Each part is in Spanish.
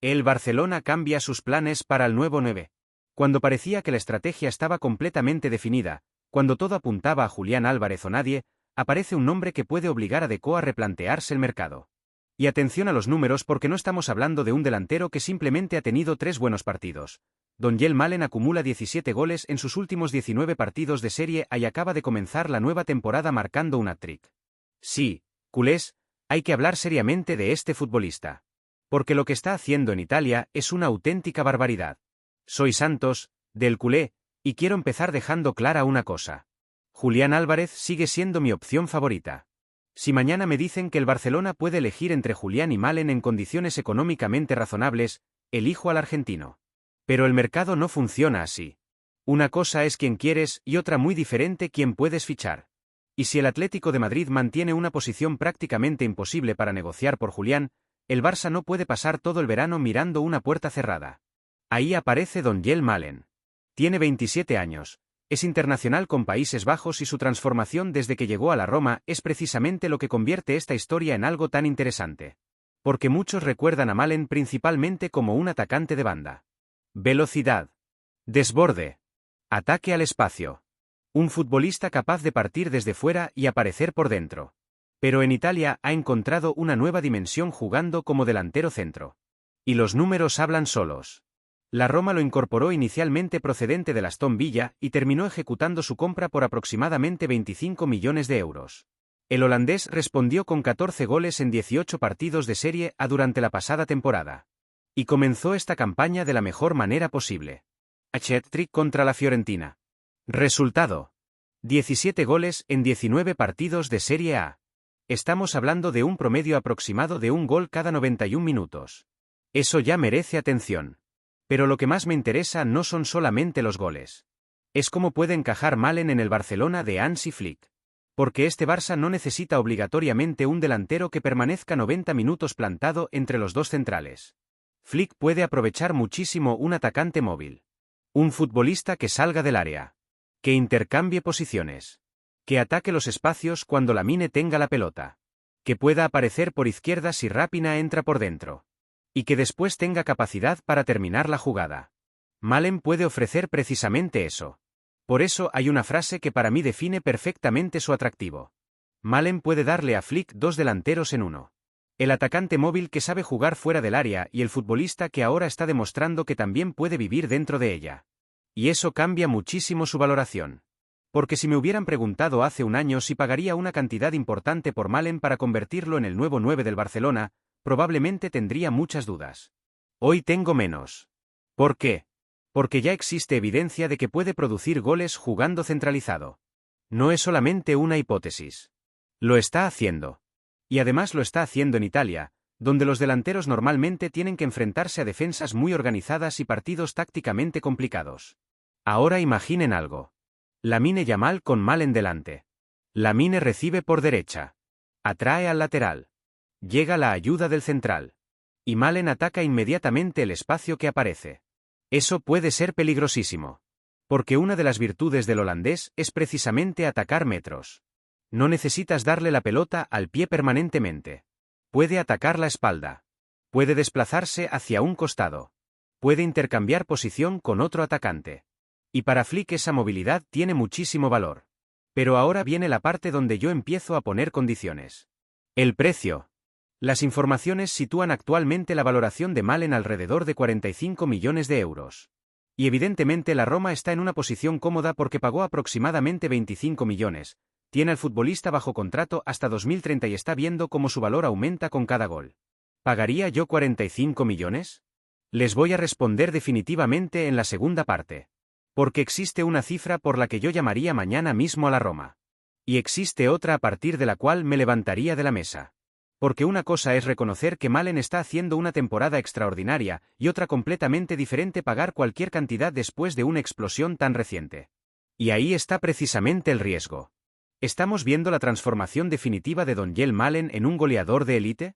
El Barcelona cambia sus planes para el nuevo 9. Cuando parecía que la estrategia estaba completamente definida, cuando todo apuntaba a Julián Álvarez o nadie, aparece un nombre que puede obligar a Deco a replantearse el mercado. Y atención a los números porque no estamos hablando de un delantero que simplemente ha tenido 3 buenos partidos. Donyell Malen acumula 17 goles en sus últimos 19 partidos de Serie A y acaba de comenzar la nueva temporada marcando un hat-trick. Sí, culés, hay que hablar seriamente de este futbolista. Porque lo que está haciendo en Italia es una auténtica barbaridad. Soy Santos, del culé, y quiero empezar dejando clara una cosa. Julián Álvarez sigue siendo mi opción favorita. Si mañana me dicen que el Barcelona puede elegir entre Julián y Malen en condiciones económicamente razonables, elijo al argentino. Pero el mercado no funciona así. Una cosa es quien quieres y otra muy diferente quien puedes fichar. Y si el Atlético de Madrid mantiene una posición prácticamente imposible para negociar por Julián, el Barça no puede pasar todo el verano mirando una puerta cerrada. Ahí aparece Donyell Malen. Tiene 27 años. Es internacional con Países Bajos y su transformación desde que llegó a la Roma es precisamente lo que convierte esta historia en algo tan interesante. Porque muchos recuerdan a Malen principalmente como un atacante de banda. Velocidad. Desborde. Ataque al espacio. Un futbolista capaz de partir desde fuera y aparecer por dentro. Pero en Italia ha encontrado una nueva dimensión jugando como delantero centro. Y los números hablan solos. La Roma lo incorporó inicialmente procedente del Aston Villa y terminó ejecutando su compra por aproximadamente 25 millones de euros. El holandés respondió con 14 goles en 18 partidos de Serie A durante la pasada temporada. Y comenzó esta campaña de la mejor manera posible. Hat-trick contra la Fiorentina. Resultado: 17 goles en 19 partidos de Serie A. Estamos hablando de un promedio aproximado de un gol cada 91 minutos. Eso ya merece atención. Pero lo que más me interesa no son solamente los goles. Es cómo puede encajar Malen en el Barcelona de Hansi Flick. Porque este Barça no necesita obligatoriamente un delantero que permanezca 90 minutos plantado entre los dos centrales. Flick puede aprovechar muchísimo un atacante móvil. Un futbolista que salga del área. Que intercambie posiciones. Que ataque los espacios cuando Lamine tenga la pelota. Que pueda aparecer por izquierda si Raphinha entra por dentro. Y que después tenga capacidad para terminar la jugada. Malen puede ofrecer precisamente eso. Por eso hay una frase que para mí define perfectamente su atractivo. Malen puede darle a Flick 2 delanteros en uno. El atacante móvil que sabe jugar fuera del área y el futbolista que ahora está demostrando que también puede vivir dentro de ella. Y eso cambia muchísimo su valoración. Porque si me hubieran preguntado hace un año si pagaría una cantidad importante por Malen para convertirlo en el nuevo 9 del Barcelona, probablemente tendría muchas dudas. Hoy tengo menos. ¿Por qué? Porque ya existe evidencia de que puede producir goles jugando centralizado. No es solamente una hipótesis. Lo está haciendo. Y además lo está haciendo en Italia, donde los delanteros normalmente tienen que enfrentarse a defensas muy organizadas y partidos tácticamente complicados. Ahora imaginen algo. Lamine Yamal con Malen delante. Lamine recibe por derecha. Atrae al lateral. Llega la ayuda del central. Y Malen ataca inmediatamente el espacio que aparece. Eso puede ser peligrosísimo. Porque una de las virtudes del holandés es precisamente atacar metros. No necesitas darle la pelota al pie permanentemente. Puede atacar la espalda. Puede desplazarse hacia un costado. Puede intercambiar posición con otro atacante. Y para Flick esa movilidad tiene muchísimo valor. Pero ahora viene la parte donde yo empiezo a poner condiciones. El precio. Las informaciones sitúan actualmente la valoración de Malen alrededor de 45 millones de euros. Y evidentemente la Roma está en una posición cómoda porque pagó aproximadamente 25 millones, tiene al futbolista bajo contrato hasta 2030 y está viendo cómo su valor aumenta con cada gol. ¿Pagaría yo 45 millones? Les voy a responder definitivamente en la segunda parte. Porque existe una cifra por la que yo llamaría mañana mismo a la Roma. Y existe otra a partir de la cual me levantaría de la mesa. Porque una cosa es reconocer que Malen está haciendo una temporada extraordinaria y otra completamente diferente pagar cualquier cantidad después de una explosión tan reciente. Y ahí está precisamente el riesgo. ¿Estamos viendo la transformación definitiva de Donyell Malen en un goleador de élite?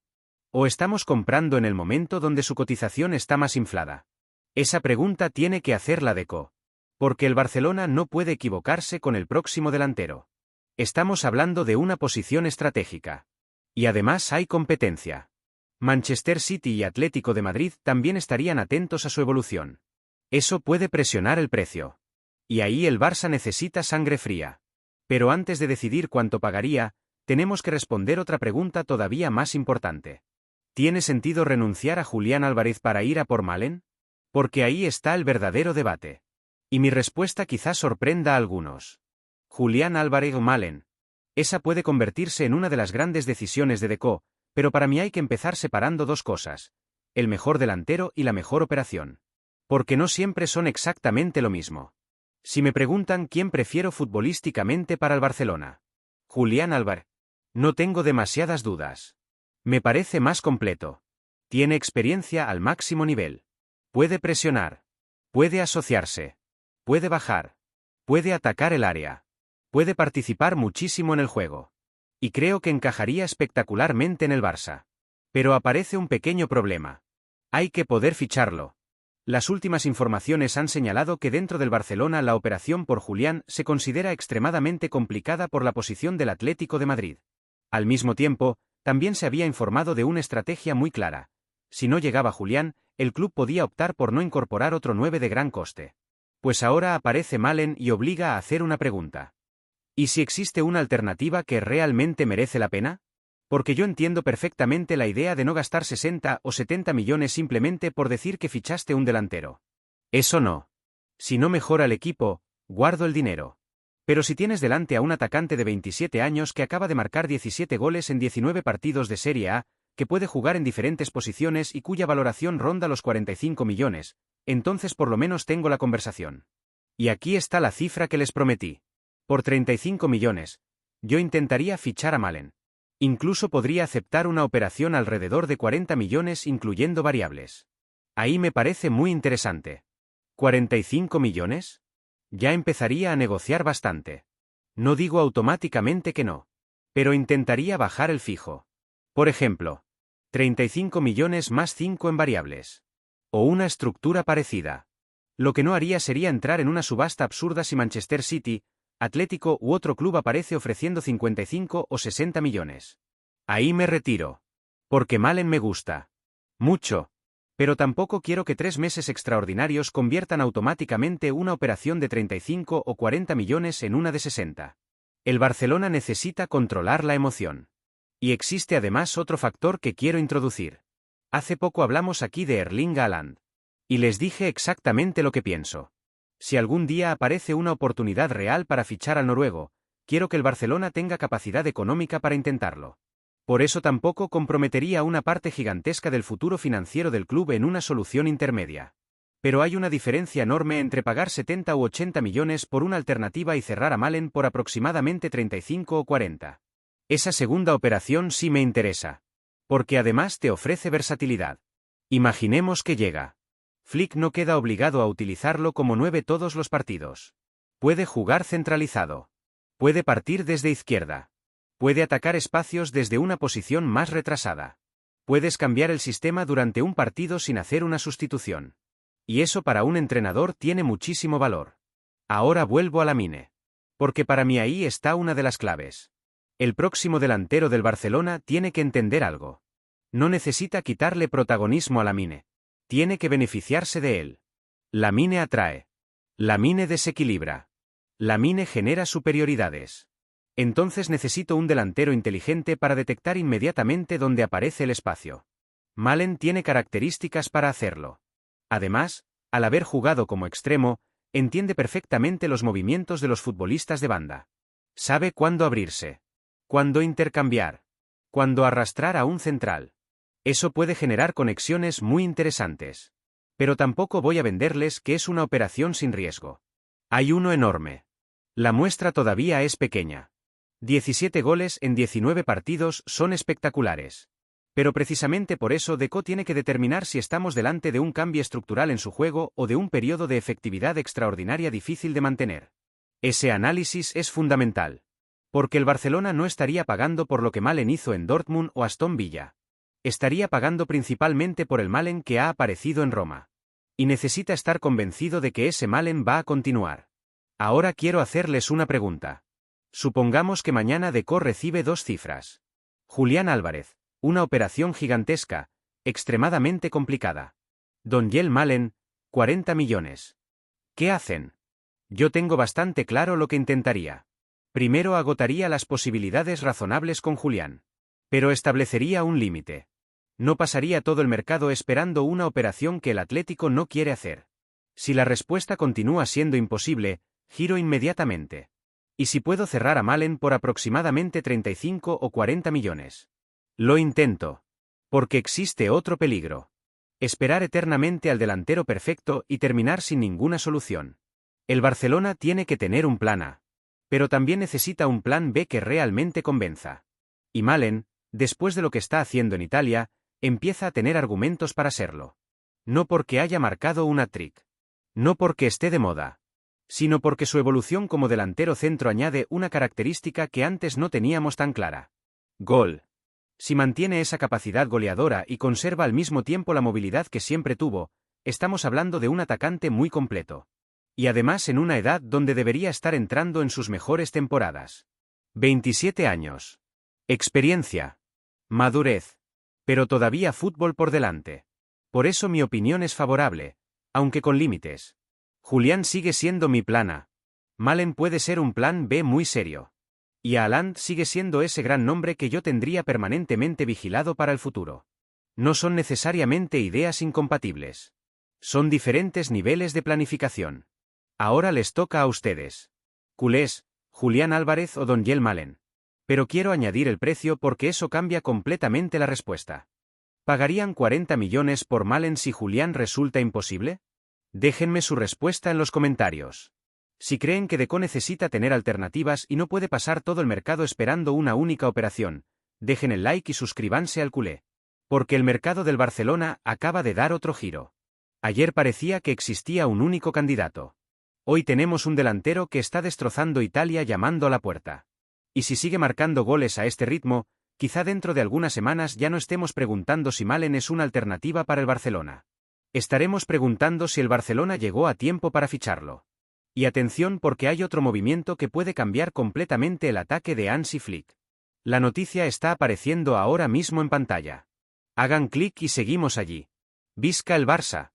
¿O estamos comprando en el momento donde su cotización está más inflada? Esa pregunta tiene que hacerla Deco. Porque el Barcelona no puede equivocarse con el próximo delantero. Estamos hablando de una posición estratégica. Y además hay competencia. Manchester City y Atlético de Madrid también estarían atentos a su evolución. Eso puede presionar el precio. Y ahí el Barça necesita sangre fría. Pero antes de decidir cuánto pagaría, tenemos que responder otra pregunta todavía más importante. ¿Tiene sentido renunciar a Julián Álvarez para ir a por Malen? Porque ahí está el verdadero debate. Y mi respuesta quizás sorprenda a algunos. Julián Álvarez o Malen. Esa puede convertirse en una de las grandes decisiones de Deco, pero para mí hay que empezar separando dos cosas: el mejor delantero y la mejor operación. Porque no siempre son exactamente lo mismo. Si me preguntan quién prefiero futbolísticamente para el Barcelona. Julián Álvarez. No tengo demasiadas dudas. Me parece más completo. Tiene experiencia al máximo nivel. Puede presionar. Puede asociarse. Puede bajar. Puede atacar el área. Puede participar muchísimo en el juego. Y creo que encajaría espectacularmente en el Barça. Pero aparece un pequeño problema. Hay que poder ficharlo. Las últimas informaciones han señalado que dentro del Barcelona la operación por Julián se considera extremadamente complicada por la posición del Atlético de Madrid. Al mismo tiempo, también se había informado de una estrategia muy clara. Si no llegaba Julián, el club podía optar por no incorporar otro 9 de gran coste. Pues ahora aparece Malen y obliga a hacer una pregunta. ¿Y si existe una alternativa que realmente merece la pena? Porque yo entiendo perfectamente la idea de no gastar 60 o 70 millones simplemente por decir que fichaste un delantero. Eso no. Si no mejora el equipo, guardo el dinero. Pero si tienes delante a un atacante de 27 años que acaba de marcar 17 goles en 19 partidos de Serie A, que puede jugar en diferentes posiciones y cuya valoración ronda los 45 millones, entonces por lo menos tengo la conversación. Y aquí está la cifra que les prometí. Por 35 millones, yo intentaría fichar a Malen. Incluso podría aceptar una operación alrededor de 40 millones incluyendo variables. Ahí me parece muy interesante. ¿45 millones? Ya empezaría a negociar bastante. No digo automáticamente que no. Pero intentaría bajar el fijo. Por ejemplo, 35 millones más 5 en variables. O una estructura parecida. Lo que no haría sería entrar en una subasta absurda si Manchester City, Atlético u otro club aparece ofreciendo 55 o 60 millones. Ahí me retiro. Porque Malen me gusta. Mucho. Pero tampoco quiero que 3 meses extraordinarios conviertan automáticamente una operación de 35 o 40 millones en una de 60. El Barcelona necesita controlar la emoción. Y existe además otro factor que quiero introducir. Hace poco hablamos aquí de Erling Haaland. Y les dije exactamente lo que pienso. Si algún día aparece una oportunidad real para fichar al noruego, quiero que el Barcelona tenga capacidad económica para intentarlo. Por eso tampoco comprometería una parte gigantesca del futuro financiero del club en una solución intermedia. Pero hay una diferencia enorme entre pagar 70 u 80 millones por una alternativa y cerrar a Malen por aproximadamente 35 o 40. Esa segunda operación sí me interesa. Porque además te ofrece versatilidad. Imaginemos que llega. Flick no queda obligado a utilizarlo como 9 todos los partidos. Puede jugar centralizado. Puede partir desde izquierda. Puede atacar espacios desde una posición más retrasada. Puedes cambiar el sistema durante un partido sin hacer una sustitución. Y eso para un entrenador tiene muchísimo valor. Ahora vuelvo a Lamine. Porque para mí ahí está una de las claves. El próximo delantero del Barcelona tiene que entender algo. No necesita quitarle protagonismo a Lamine. Tiene que beneficiarse de él. Lamine atrae. Lamine desequilibra. Lamine genera superioridades. Entonces necesito un delantero inteligente para detectar inmediatamente dónde aparece el espacio. Malen tiene características para hacerlo. Además, al haber jugado como extremo, entiende perfectamente los movimientos de los futbolistas de banda. Sabe cuándo abrirse. Cuándo intercambiar. Cuándo arrastrar a un central. Eso puede generar conexiones muy interesantes. Pero tampoco voy a venderles que es una operación sin riesgo. Hay uno enorme. La muestra todavía es pequeña. 17 goles en 19 partidos son espectaculares. Pero precisamente por eso Deco tiene que determinar si estamos delante de un cambio estructural en su juego o de un periodo de efectividad extraordinaria difícil de mantener. Ese análisis es fundamental. Porque el Barcelona no estaría pagando por lo que Malen hizo en Dortmund o Aston Villa. Estaría pagando principalmente por el Malen que ha aparecido en Roma. Y necesita estar convencido de que ese Malen va a continuar. Ahora quiero hacerles una pregunta. Supongamos que mañana Deco recibe 2 cifras. Julián Álvarez, Una operación gigantesca, extremadamente complicada. Donyell Malen, 40 millones. ¿Qué hacen? Yo tengo bastante claro lo que intentaría. Primero agotaría las posibilidades razonables con Julián. Pero establecería un límite. No pasaría todo el mercado esperando una operación que el Atlético no quiere hacer. Si la respuesta continúa siendo imposible, giro inmediatamente. ¿Y si puedo cerrar a Malen por aproximadamente 35 o 40 millones? Lo intento. Porque existe otro peligro. Esperar eternamente al delantero perfecto y terminar sin ninguna solución. El Barcelona tiene que tener un plan A. Pero también necesita un plan B que realmente convenza. Y Malen, después de lo que está haciendo en Italia, empieza a tener argumentos para serlo. No porque haya marcado un hat-trick. No porque esté de moda. Sino porque su evolución como delantero centro añade una característica que antes no teníamos tan clara. Gol. Si mantiene esa capacidad goleadora y conserva al mismo tiempo la movilidad que siempre tuvo, estamos hablando de un atacante muy completo. Y además en una edad donde debería estar entrando en sus mejores temporadas. 27 años. Experiencia. Madurez. Pero todavía fútbol por delante. Por eso mi opinión es favorable, aunque con límites. Julián sigue siendo mi plan A. Malen puede ser un plan B muy serio. Y Haaland sigue siendo ese gran nombre que yo tendría permanentemente vigilado para el futuro. No son necesariamente ideas incompatibles. Son diferentes niveles de planificación. Ahora les toca a ustedes. Culés, Julián Álvarez o Donyell Malen. Pero quiero añadir el precio porque eso cambia completamente la respuesta. ¿Pagarían 40 millones por Malen si Julián resulta imposible? Déjenme su respuesta en los comentarios. Si creen que Deco necesita tener alternativas y no puede pasar todo el mercado esperando una única operación, dejen el like y suscríbanse al culé. Porque el mercado del Barcelona acaba de dar otro giro. Ayer parecía que existía un único candidato. Hoy tenemos un delantero que está destrozando Italia llamando a la puerta. Y si sigue marcando goles a este ritmo, quizá dentro de algunas semanas ya no estemos preguntando si Malen es una alternativa para el Barcelona. Estaremos preguntando si el Barcelona llegó a tiempo para ficharlo. Y atención porque hay otro movimiento que puede cambiar completamente el ataque de Hansi Flick. La noticia está apareciendo ahora mismo en pantalla. Hagan clic y seguimos allí. ¡Visca el Barça!